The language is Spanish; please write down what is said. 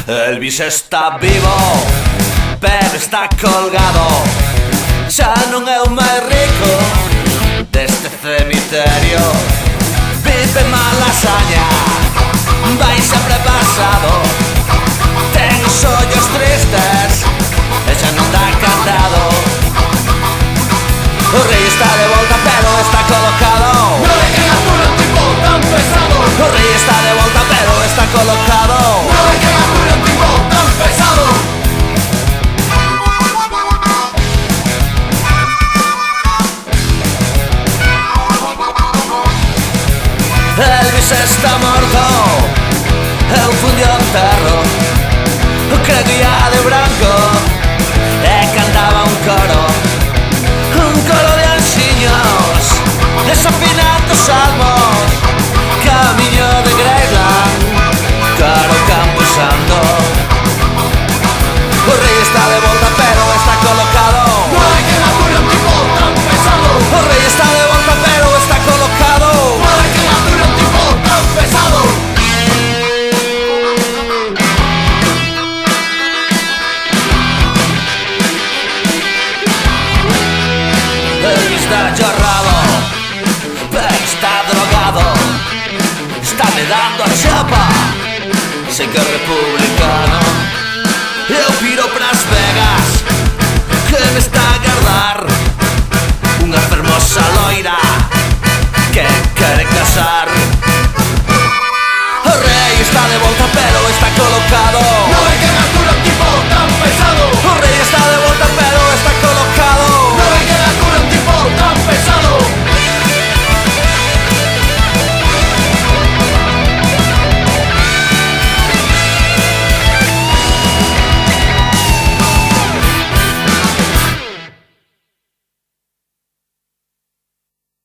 Elvis está vivo, pero está colgado. Xa non é o máis rico deste cemiterio. Vive mal lasaña, vai sempre pasado. Ten os ollos tristes e xa non dá cantado. O rei está de volta pero está colocado. No le quedas tú un tipo tan pesado. O rei está de volta pero está colocado. No le quedas tú un tipo tan pesado. Elvis está morto, eu fundi ao enterro. Creo que ia de branco e cantaba un coro de anxiños desafinando salmos. Camiño de Graceland, caro campo santo. O rei está de volta pero está colocado. No le quedas tú un tipo tan pesado. O rei está de volta pero está colocado. No le quedas tú un tipo tan pesado. Elvis está chorrado, pero está drogado. Está me dando a chapa, sei que é republicano. Eu piro pras Vegas, que me está a agardar unha fermosa loira que quere casar. O rei está de volta pero está colocado.